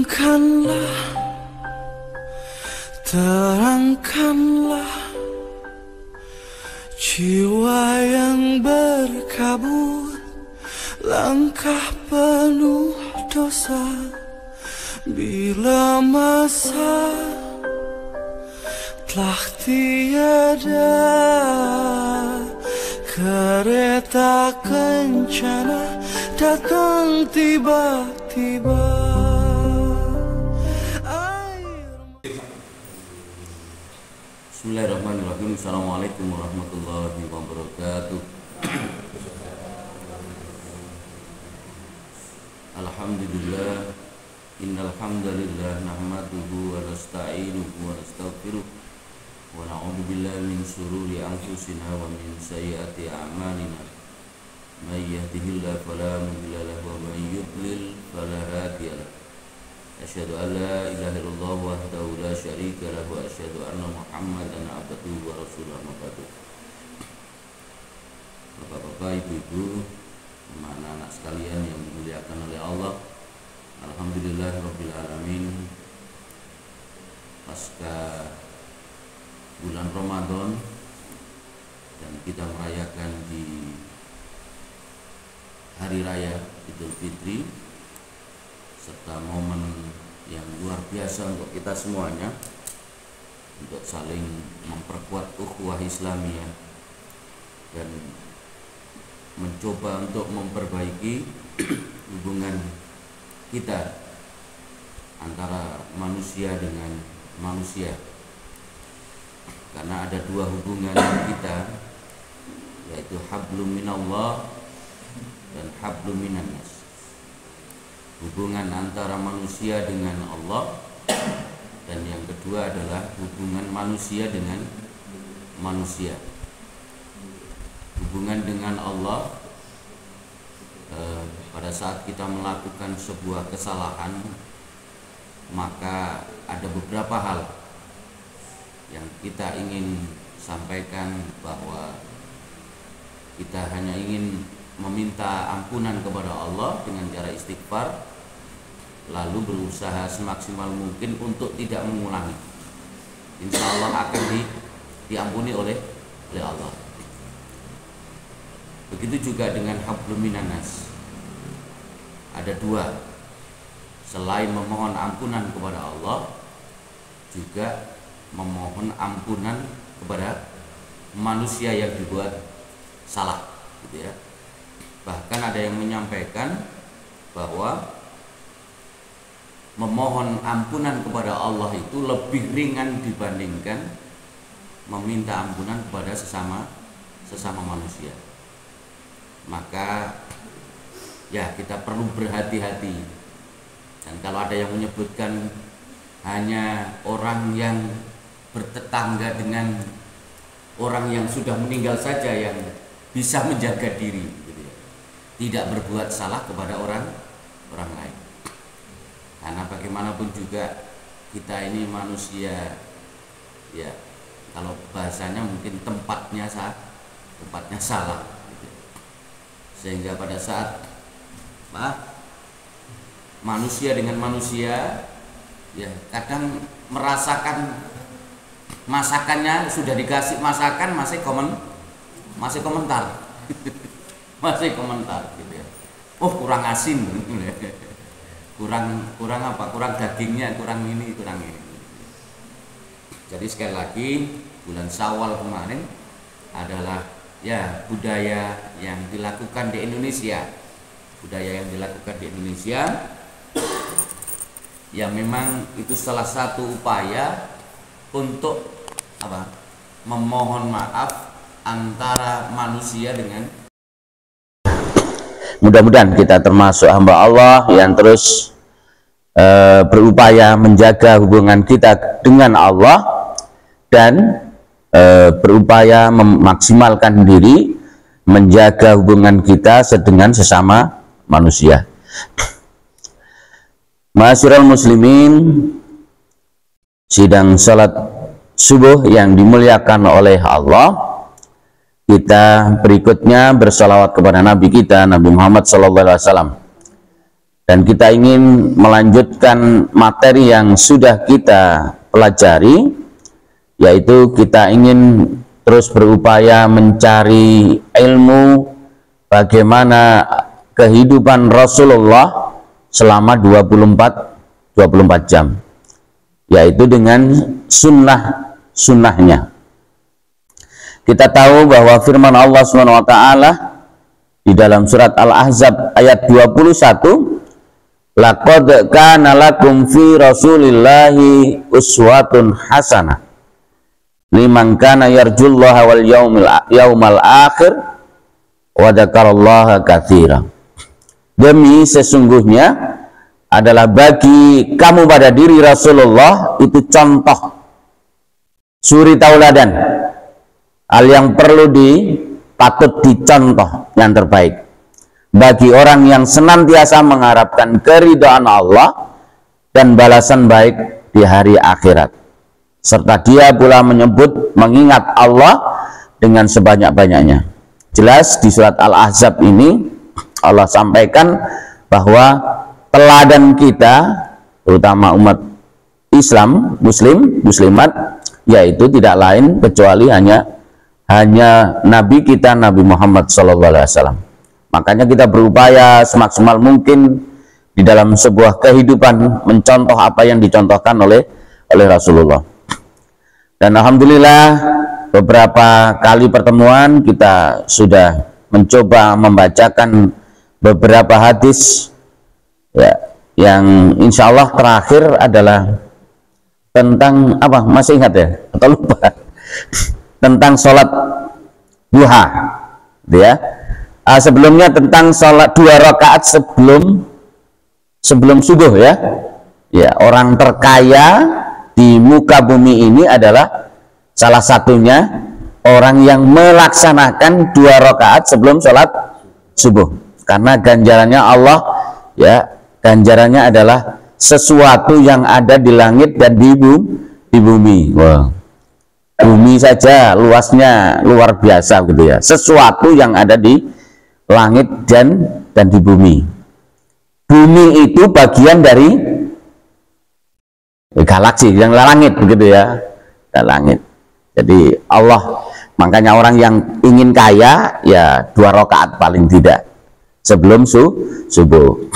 Terangkanlah, terangkanlah jiwa yang berkabut, langkah penuh dosa. Bila masa telah tiada, kereta kencana datang tiba-tiba. Bismillahirrahmanirrahim. Assalamualaikum warahmatullahi wabarakatuh. Alhamdulillah, innal hamdalillah nahmaduhu wa nasta'inuhu wa nastaghfiruh wa na'udzu billahi min shururi anfusina wa min sayyiati a'malina. May yahdihillahu fala mudilla lahu wa may yudlil fala hadiya lahu. Asyhadu an la ilaha illallah wahdahu la syarika lahu wa asyhadu anna Muhammadan abduhu wa rasuluhu amma ba'du. Bapak-bapak, ibu-ibu, anak-anak sekalian yang dimuliakan oleh Allah, alhamdulillahirabbil alamin. Pasca bulan Ramadan dan kita merayakan di hari raya Idul Fitri serta momen yang luar biasa untuk kita semuanya untuk saling memperkuat ukhuwah Islamiyah dan mencoba untuk memperbaiki hubungan kita antara manusia dengan manusia, karena ada dua hubungan kita, yaitu hablum minallah dan hablum minan nas. Hubungan antara manusia dengan Allah, dan yang kedua adalah hubungan manusia dengan manusia. Hubungan dengan Allah, pada saat kita melakukan sebuah kesalahan, maka ada beberapa hal yang kita ingin sampaikan, bahwa kita hanya ingin meminta ampunan kepada Allah dengan cara istighfar, lalu berusaha semaksimal mungkin untuk tidak mengulangi. Insya Allah akan diampuni oleh Allah. Begitu juga dengan hablum minan nas. Ada dua, selain memohon ampunan kepada Allah, juga memohon ampunan kepada manusia yang dibuat salah, gitu ya. Bahkan ada yang menyampaikan bahwa memohon ampunan kepada Allah itu lebih ringan dibandingkan meminta ampunan kepada sesama manusia. Maka ya kita perlu berhati-hati. Dan kalau ada yang menyebutkan hanya orang yang bertetangga dengan orang yang sudah meninggal saja yang bisa menjaga diri, tidak berbuat salah kepada orang lain. Karena bagaimanapun juga kita ini manusia, ya kalau bahasanya mungkin tempatnya salah, gitu. Sehingga pada saat manusia dengan manusia, ya kadang merasakan masakannya sudah dikasih masakan masih komentar. Masih komentar, gitu ya. Oh, kurang asin, kurang apa? Kurang dagingnya, kurang ini. Jadi sekali lagi, bulan Syawal kemarin adalah ya budaya yang dilakukan di Indonesia. Ya memang itu salah satu upaya untuk apa? Memohon maaf antara manusia dengan. Mudah-mudahan kita termasuk hamba Allah yang terus berupaya menjaga hubungan kita dengan Allah dan berupaya memaksimalkan diri menjaga hubungan kita dengan sesama manusia. Ma'asyiral muslimin, sidang salat subuh yang dimuliakan oleh Allah, kita berikutnya bersalawat kepada Nabi kita, Nabi Muhammad SAW. Dan kita ingin melanjutkan materi yang sudah kita pelajari, yaitu kita ingin terus berupaya mencari ilmu bagaimana kehidupan Rasulullah selama 24 jam, yaitu dengan sunnahnya. Kita tahu bahwa firman Allah SWT di dalam surat Al-Ahzab ayat 21, laqad kana lakum fi rasulillahi uswatun hasanah liman kana yarjullaha wal yaumal akhir wa dzakarallaha katsiran. Demi sesungguhnya adalah bagi kamu pada diri Rasulullah itu contoh, suri tauladan, hal yang perlu patut dicontoh yang terbaik bagi orang yang senantiasa mengharapkan keridhaan Allah dan balasan baik di hari akhirat, serta dia pula mengingat Allah dengan sebanyak-banyaknya. Jelas di surat Al-Ahzab ini Allah sampaikan bahwa teladan kita, terutama umat Islam, muslimat, yaitu tidak lain kecuali hanya Nabi kita, Nabi Muhammad SAW. Makanya kita berupaya semaksimal mungkin di dalam sebuah kehidupan mencontoh apa yang dicontohkan oleh Rasulullah. Dan alhamdulillah beberapa kali pertemuan kita sudah mencoba membacakan beberapa hadis ya, yang insya Allah terakhir adalah tentang apa? Masih ingat ya? Atau lupa? Tentang sholat duha, ya. Sebelumnya tentang sholat 2 rakaat sebelum subuh, ya. Ya, orang terkaya di muka bumi ini adalah salah satunya orang yang melaksanakan 2 rakaat sebelum sholat subuh, karena ganjarannya Allah, ya, ganjarannya adalah sesuatu yang ada di langit dan di bumi. Wow. Bumi saja luasnya luar biasa gitu ya. Sesuatu yang ada di langit dan di bumi. Bumi itu bagian dari galaksi yang langit begitu ya. Langit. Jadi Allah, makanya orang yang ingin kaya ya 2 rakaat paling tidak sebelum subuh.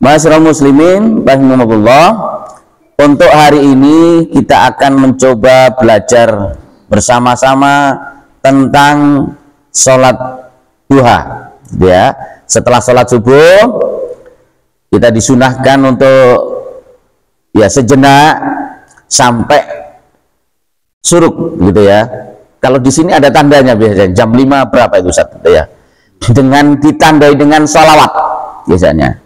Ma'asyiral muslimin rahimakumullah, untuk hari ini kita akan mencoba belajar bersama-sama tentang sholat duha, ya. Setelah sholat subuh kita disunahkan untuk ya sejenak sampai suruk gitu ya. Kalau di sini ada tandanya biasanya jam 5 berapa itu Ustaz, ya. Dengan ditandai dengan sholawat biasanya.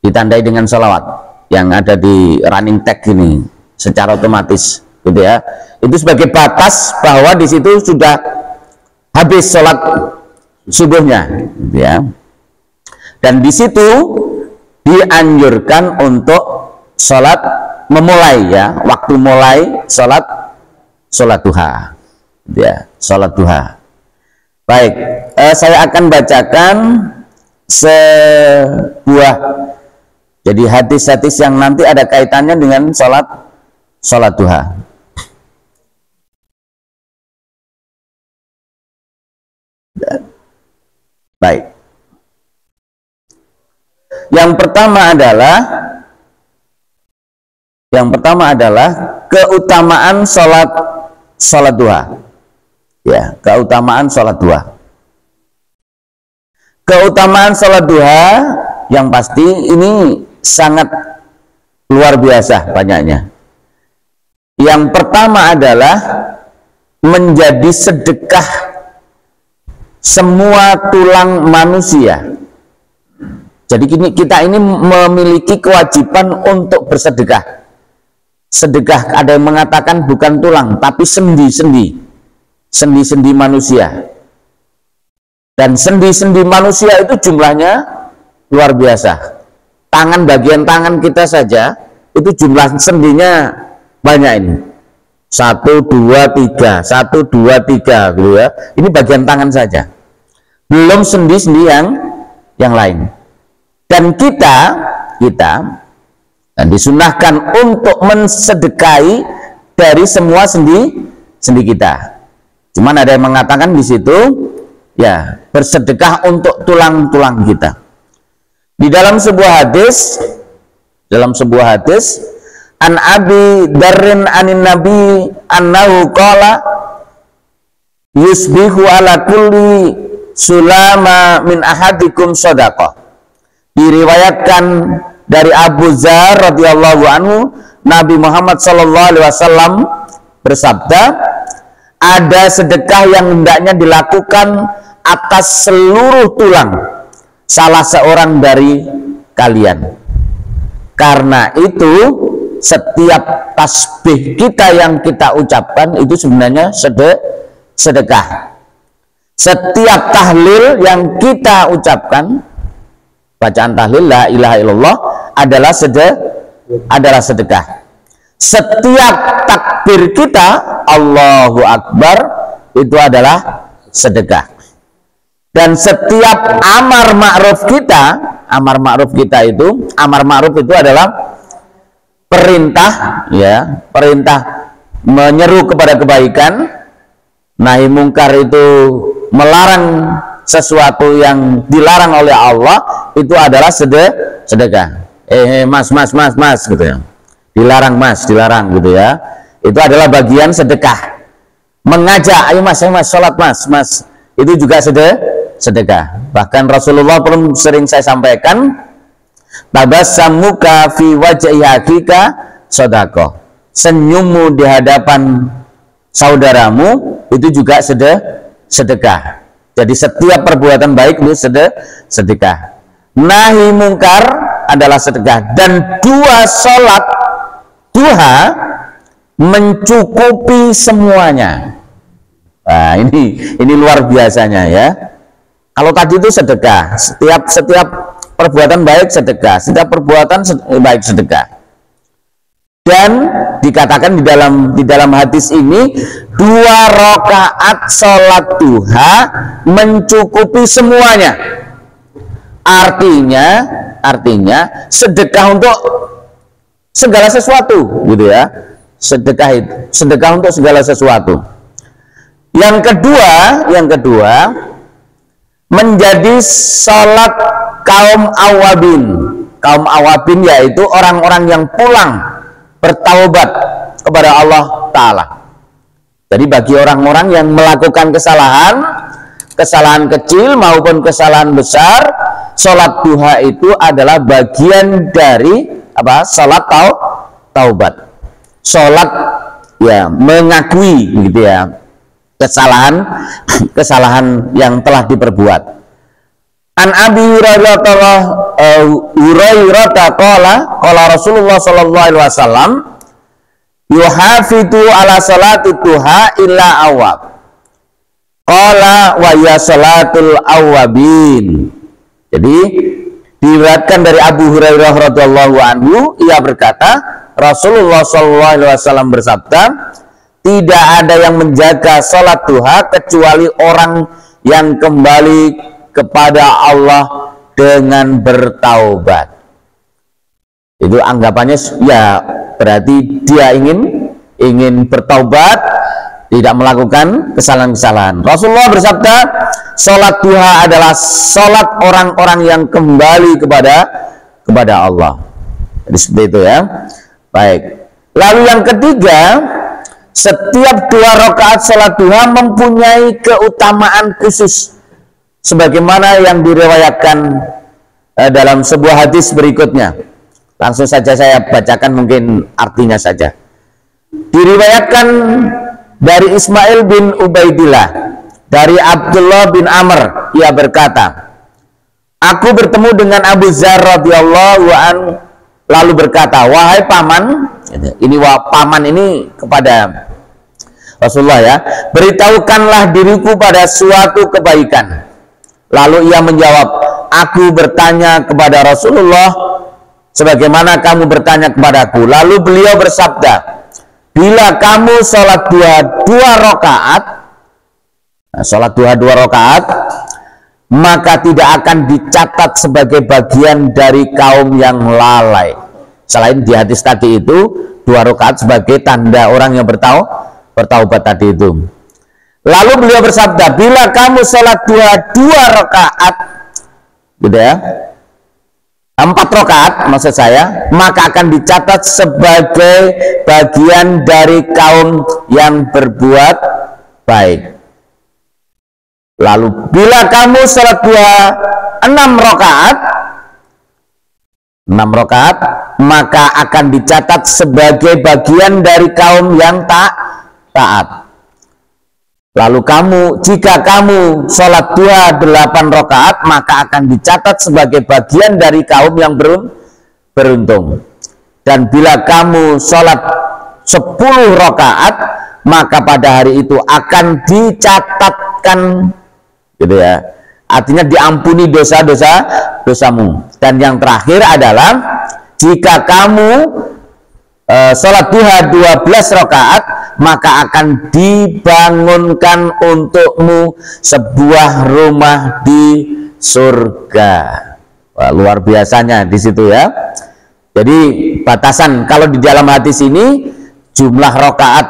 Ditandai dengan sholawat yang ada di running tag ini secara otomatis gitu ya. Itu sebagai batas bahwa di situ sudah habis sholat subuhnya gitu ya. Dan di situ dianjurkan untuk sholat memulai ya, waktu mulai sholat duha gitu ya, sholat duha. Baik, saya akan bacakan sebuah jadi hadis-hadis yang nanti ada kaitannya dengan sholat duha. Baik. Yang pertama adalah keutamaan sholat duha. Ya, keutamaan sholat duha. Keutamaan sholat duha yang pasti ini sangat luar biasa banyaknya. Yang pertama adalah menjadi sedekah semua tulang manusia. Jadi kita ini memiliki kewajiban untuk bersedekah. Sedekah ada yang mengatakan bukan tulang tapi sendi-sendi manusia. Dan sendi-sendi manusia itu jumlahnya luar biasa. Bagian tangan kita saja itu jumlah sendinya banyak ini. 1, 2, 3 gitu ya. Ini bagian tangan saja. Belum sendi-sendi yang lain. Dan kita dan disunahkan untuk mensedekahi dari semua sendi kita. Cuman ada yang mengatakan di situ ya bersedekah untuk tulang-tulang kita. Di dalam sebuah hadis an Abi Darrin anin Nabi annahu qala yusbihu ala kulli sulama min ahadikum shadaqah. Diriwayatkan dari Abu Dzar radhiyallahu anhu, Nabi Muhammad sallallahu alaihi wasallam bersabda, ada sedekah yang hendaknya dilakukan atas seluruh tulang salah seorang dari kalian. Karena itu setiap tasbih kita yang kita ucapkan itu sebenarnya sedekah. Setiap tahlil yang kita ucapkan, bacaan tahlil la ilaha illallah adalah sedekah. Setiap takbir kita Allahu Akbar itu adalah sedekah. Dan setiap amar ma'ruf kita itu adalah perintah menyeru kepada kebaikan, nahi mungkar itu melarang sesuatu yang dilarang oleh Allah, itu adalah sedekah. Mas gitu ya. Dilarang gitu ya. Itu adalah bagian sedekah. Mengajak, ayo mas sholat mas. Itu juga sedekah. Bahkan Rasulullah pun sering saya sampaikan, tabassamuka fi wajhi akika sedekah. Senyummu di hadapan saudaramu itu juga sedekah. Jadi setiap perbuatan baik itu sedekah. Nahi mungkar adalah sedekah. Dan dua sholat duha mencukupi semuanya. Nah, ini luar biasanya ya. Kalau tadi itu sedekah, setiap perbuatan baik sedekah, setiap perbuatan baik sedekah. Dan dikatakan di dalam hadis ini 2 rakaat sholat duha mencukupi semuanya. Artinya sedekah untuk segala sesuatu, gitu ya. Sedekah untuk segala sesuatu. Yang kedua menjadi sholat kaum awabin. Kaum awabin yaitu orang-orang yang pulang bertaubat kepada Allah Ta'ala. Jadi bagi orang-orang yang melakukan kesalahan kecil maupun kesalahan besar, sholat duha itu adalah bagian dari sholat taubat. Sholat ya mengakui gitu ya kesalahan yang telah diperbuat. An Abi Hurairah qala Rasulullah sallallahu alaihi wasallam yuhafidu ala salati duha illa awab. Qala wa ya salatul awabin. Jadi diriwayatkan dari Abu Hurairah radhiyallahu anhu, ia berkata, Rasulullah sallallahu alaihi wasallam bersabda, tidak ada yang menjaga sholat duha kecuali orang yang kembali kepada Allah dengan bertaubat. Itu anggapannya ya berarti dia ingin bertaubat, tidak melakukan kesalahan-kesalahan. Rasulullah bersabda, sholat duha adalah sholat orang-orang yang kembali kepada Allah. Jadi seperti itu ya. Baik. Lalu yang ketiga, setiap 2 rakaat sholat duha mempunyai keutamaan khusus, sebagaimana yang diriwayatkan dalam sebuah hadis berikutnya. Langsung saja saya bacakan mungkin artinya saja. Diriwayatkan dari Ismail bin Ubaidillah dari Abdullah bin Amr, ia berkata, aku bertemu dengan Abu Dzar radhiyallahu anhu lalu berkata, wahai paman, paman ini kepada Rasulullah ya, beritahukanlah diriku pada suatu kebaikan. Lalu ia menjawab, aku bertanya kepada Rasulullah sebagaimana kamu bertanya kepadaku. Lalu beliau bersabda, bila kamu sholat duha 2 rakaat, sholat duha 2 rakaat, maka tidak akan dicatat sebagai bagian dari kaum yang lalai. Selain di hadis tadi itu 2 rakaat sebagai tanda orang yang bertaubat tadi itu. Lalu beliau bersabda, bila kamu sholat 2 rakaat, gitu ya, 4 rakaat maksud saya, maka akan dicatat sebagai bagian dari kaum yang berbuat baik. Lalu bila kamu sholat 6 rakaat, maka akan dicatat sebagai bagian dari kaum yang taat. Lalu jika kamu sholat 8 rakaat, maka akan dicatat sebagai bagian dari kaum yang beruntung. Dan bila kamu sholat 10 rakaat, maka pada hari itu akan dicatatkan, gitu ya, artinya diampuni dosamu. Dan yang terakhir adalah jika kamu sholat duha 12 rakaat, maka akan dibangunkan untukmu sebuah rumah di surga. Wah, luar biasanya di situ ya. Jadi batasan kalau di dalam hadis ini jumlah rakaat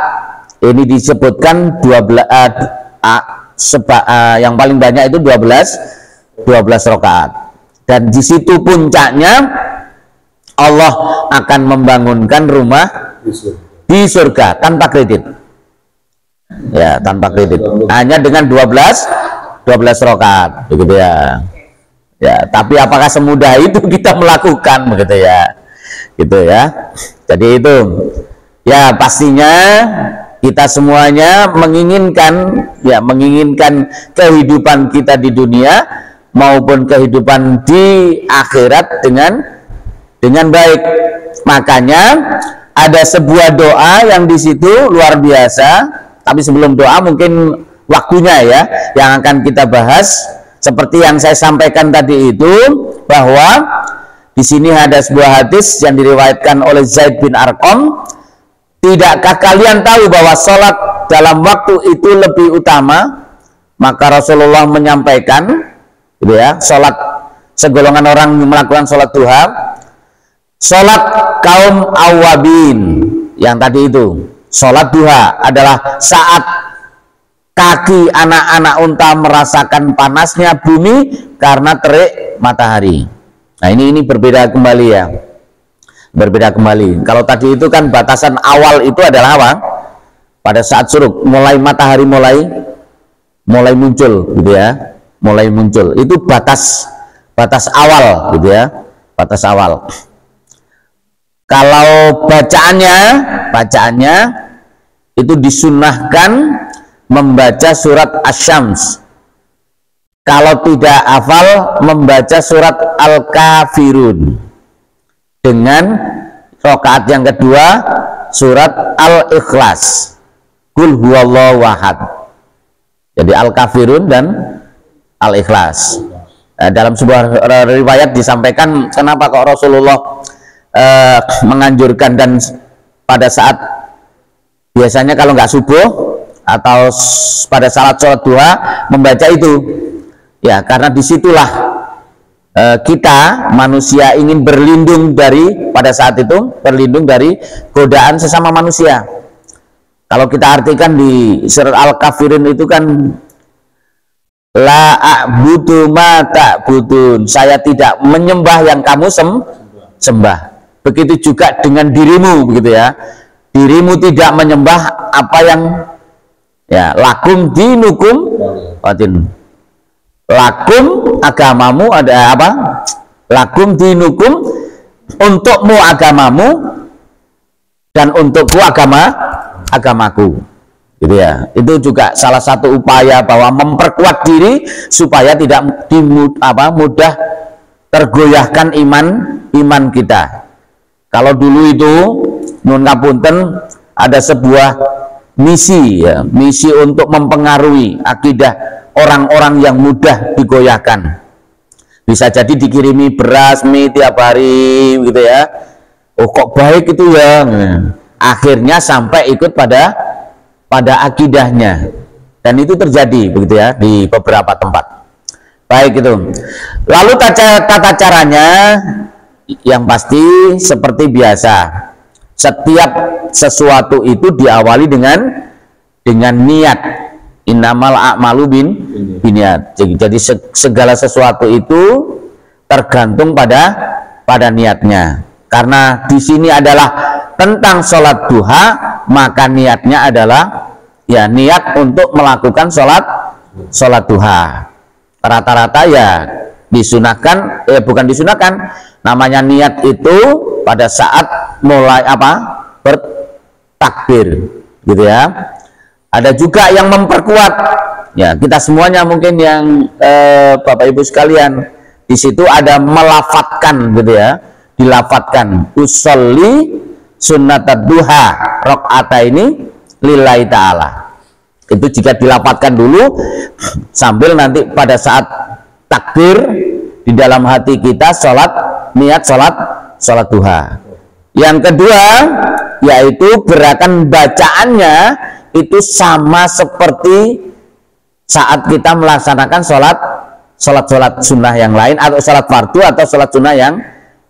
ini disebutkan 12, yang paling banyak itu 12 rakaat. Dan di situ puncaknya Allah akan membangunkan rumah di surga tanpa kredit. Ya, tanpa kredit. Hanya dengan 12 rakaat, begitu ya. Ya, tapi apakah semudah itu kita melakukan, begitu ya. Gitu ya. Jadi itu ya pastinya kita semuanya menginginkan kehidupan kita di dunia maupun kehidupan di akhirat dengan baik. Makanya ada sebuah doa yang di situ luar biasa. Tapi sebelum doa mungkin waktunya ya yang akan kita bahas seperti yang saya sampaikan tadi itu, bahwa di sini ada sebuah hadis yang diriwayatkan oleh Zaid bin Arqam. Tidakkah kalian tahu bahwa sholat dalam waktu itu lebih utama? Maka Rasulullah menyampaikan, gitu ya, sholat segolongan orang melakukan sholat duha, sholat kaum awabin yang tadi itu. Sholat duha adalah saat kaki anak-anak unta merasakan panasnya bumi karena terik matahari. Nah ini berbeda kembali ya, berbeda kembali. Kalau tadi itu kan batasan awal itu adalah apa? Pada saat syuruk, mulai matahari mulai muncul, gitu ya, mulai muncul. Itu batas awal, gitu ya, batas awal. Kalau bacaannya itu disunnahkan membaca surat Asy-Syams. Kalau tidak hafal, membaca surat Al-Kafirun. Dengan rakaat yang kedua surat Al-Ikhlas, Qul huwallahu ahad. Jadi Al-Kafirun dan Al-Ikhlas. Dalam sebuah riwayat disampaikan kenapa kok Rasulullah menganjurkan dan pada saat biasanya kalau nggak subuh atau pada saat sholat duha membaca itu ya, karena disitulah kita manusia ingin berlindung pada saat itu berlindung dari godaan sesama manusia. Kalau kita artikan di surat Al-Kafirun itu kan la a'budu ma ta'budun, saya tidak menyembah yang kamu sembah. Begitu juga dengan dirimu, begitu ya. Dirimu tidak menyembah apa yang ya, lakum dinukum watin. Lakum agamamu ada apa? Lakum dinukum, untukmu agamamu dan untukku agamaku. Gitu ya. Itu juga salah satu upaya bahwa memperkuat diri supaya tidak mudah tergoyahkan iman kita. Kalau dulu itu nun ngapunten ada sebuah misi ya, misi untuk mempengaruhi akidah orang-orang yang mudah digoyahkan. Bisa jadi dikirimi beras mie tiap hari gitu ya. Oh kok baik itu ya. Akhirnya sampai ikut pada akidahnya. Dan itu terjadi begitu ya di beberapa tempat. Baik itu. Lalu tata caranya yang pasti seperti biasa. Setiap sesuatu itu diawali dengan niat. Innamal a'malu biniat. Jadi segala sesuatu itu tergantung pada niatnya. Karena di sini adalah tentang sholat duha, maka niatnya adalah ya niat untuk melakukan sholat duha. Rata-rata ya disunahkan, bukan disunahkan, namanya niat itu pada saat mulai bertakbir, gitu ya. Ada juga yang memperkuat, ya kita semuanya mungkin yang Bapak Ibu sekalian, di situ ada melafatkan, gitu ya, dilafatkan usolli sunnatad duha rakaata ini lillahi ta'ala. Itu jika dilafatkan dulu sambil nanti pada saat takbir di dalam hati kita niat sholat duha. Yang kedua yaitu gerakan bacaannya itu sama seperti saat kita melaksanakan sholat sunnah yang lain, atau sholat fardu atau sholat sunnah yang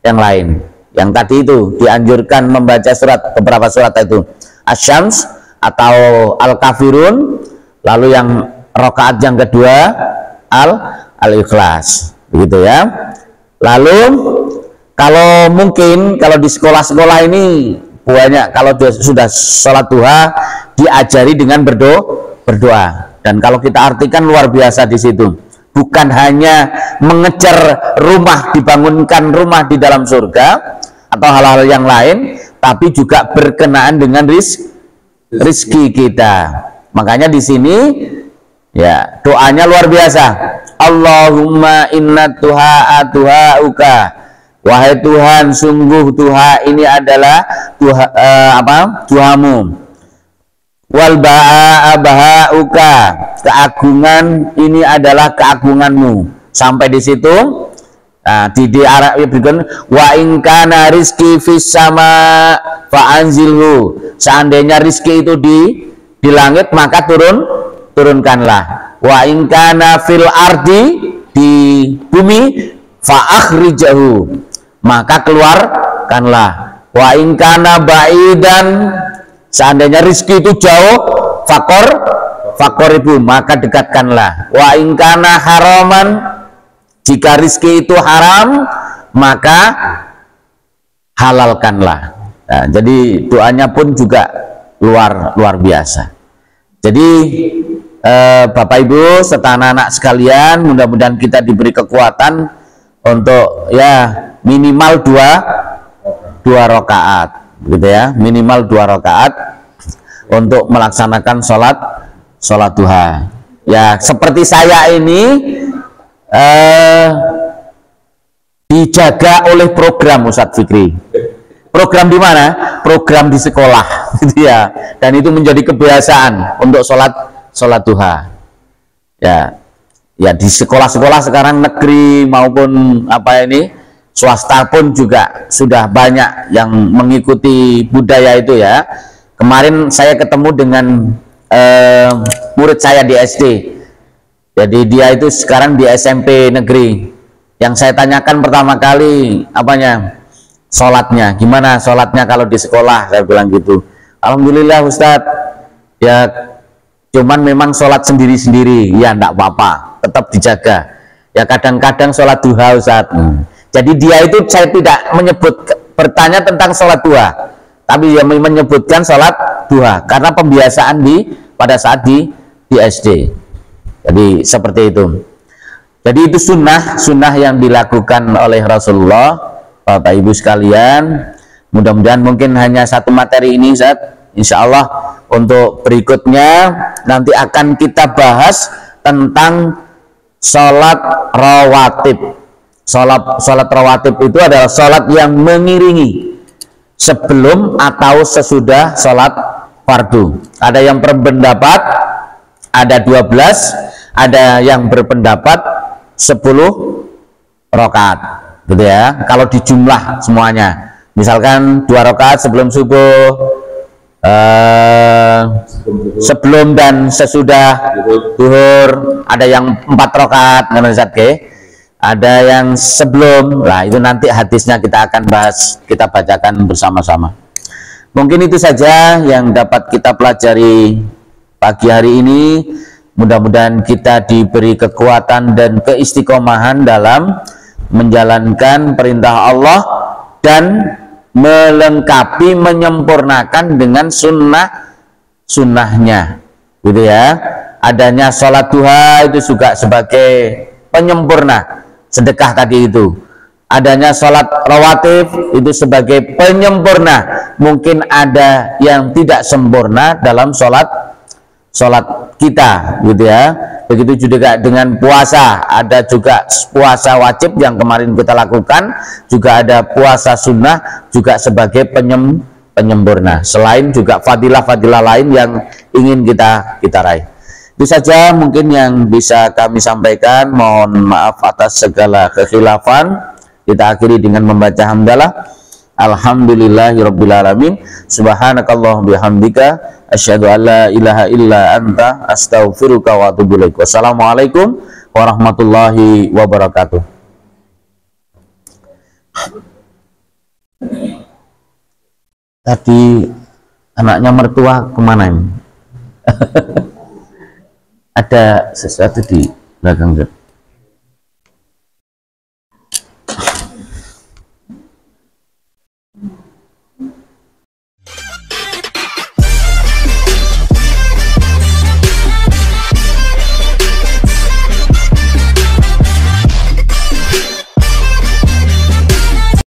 lain. Yang tadi itu dianjurkan membaca beberapa surat itu Asy-Syams atau Al-Kafirun, lalu yang rakaat yang kedua Al-Ikhlas, begitu ya. Lalu kalau mungkin kalau di sekolah-sekolah ini banyak, kalau sudah sholat duha diajari dengan berdoa. Dan kalau kita artikan luar biasa di situ, bukan hanya mengejar rumah, dibangunkan rumah di dalam surga atau hal-hal yang lain, tapi juga berkenaan dengan rizki kita. Makanya di sini ya doanya luar biasa. Allahumma inna duha'uka, wahai Tuhan, sungguh duha ini adalah duhamu. Wal baha'uka, keagungan ini adalah keagunganmu. Sampai di situ. Nah, di Arab berikutnya, wa in kana rizki fis sama fa anzilhu. Seandainya rizki itu di langit, maka turunkanlah. Wa in kana fil ardi, di bumi, fa akhrijahu, maka keluarkanlah. Wa in kana ba'idan, seandainya rizki itu jauh, fakor ibu, maka dekatkanlah. Wa in kana haraman, jika rizki itu haram, maka halalkanlah. Nah, jadi doanya pun juga luar biasa. Jadi Bapak Ibu serta anak-anak sekalian, mudah-mudahan kita diberi kekuatan untuk ya minimal dua rakaat, gitu ya, minimal 2 rakaat untuk melaksanakan sholat duha. Ya seperti saya ini dijaga oleh program Ustadz Fikri. Program di mana? Program di sekolah, gitu ya. Dan itu menjadi kebiasaan untuk sholat duha. Ya di sekolah-sekolah sekarang negeri maupun swasta pun juga sudah banyak yang mengikuti budaya itu ya. Kemarin saya ketemu dengan murid saya di SD. Jadi dia itu sekarang di SMP negeri. Yang saya tanyakan pertama kali sholatnya, gimana sholatnya kalau di sekolah? Saya bilang gitu. Alhamdulillah Ustadz, ya cuman memang sholat sendiri-sendiri, ya enggak apa-apa, tetap dijaga. Ya kadang-kadang sholat duha Ustadz. Jadi dia itu saya tidak bertanya tentang sholat duha, tapi dia menyebutkan sholat duha karena pembiasaan pada saat di SD. Jadi seperti itu. Jadi itu sunnah yang dilakukan oleh Rasulullah. Bapak Ibu sekalian, mudah-mudahan mungkin hanya satu materi ini Ustaz. Insya Allah untuk berikutnya nanti akan kita bahas tentang sholat rawatib. Sholat rawatib itu adalah sholat yang mengiringi sebelum atau sesudah sholat fardu. Ada yang berpendapat ada 12, ada yang berpendapat 10 rakaat, gitu ya. Kalau dijumlah semuanya, misalkan 2 rakaat sebelum subuh, sebelum dan sesudah duhur, ada yang 4 rakaat, ada yang sebelum. Nah, itu nanti hadisnya kita akan bahas, kita bacakan bersama-sama. Mungkin itu saja yang dapat kita pelajari pagi hari ini. Mudah-mudahan kita diberi kekuatan dan keistiqomahan dalam menjalankan perintah Allah dan melengkapi, menyempurnakan dengan sunnahnya, gitu ya. Adanya sholat duha itu juga sebagai penyempurna sedekah tadi itu. Adanya sholat rawatib itu sebagai penyempurna. Mungkin ada yang tidak sempurna dalam sholat kita, gitu ya. Begitu juga dengan puasa, ada juga puasa wajib yang kemarin kita lakukan, juga ada puasa sunnah juga sebagai penyempurna. Selain juga fadilah-fadilah lain yang ingin kita raih. Itu saja mungkin yang bisa kami sampaikan. Mohon maaf atas segala kekhilafan. Kita akhiri dengan membaca hamdalah. Alhamdulillahirrabbilalamin. Subhanakallah bihamdika asyhadu an la ilaha illa anta astaghfiruka wa atubu ilaik. Wassalamualaikum warahmatullahi wabarakatuh. Tadi anaknya mertua kemana ini? Ada sesuatu di belakang.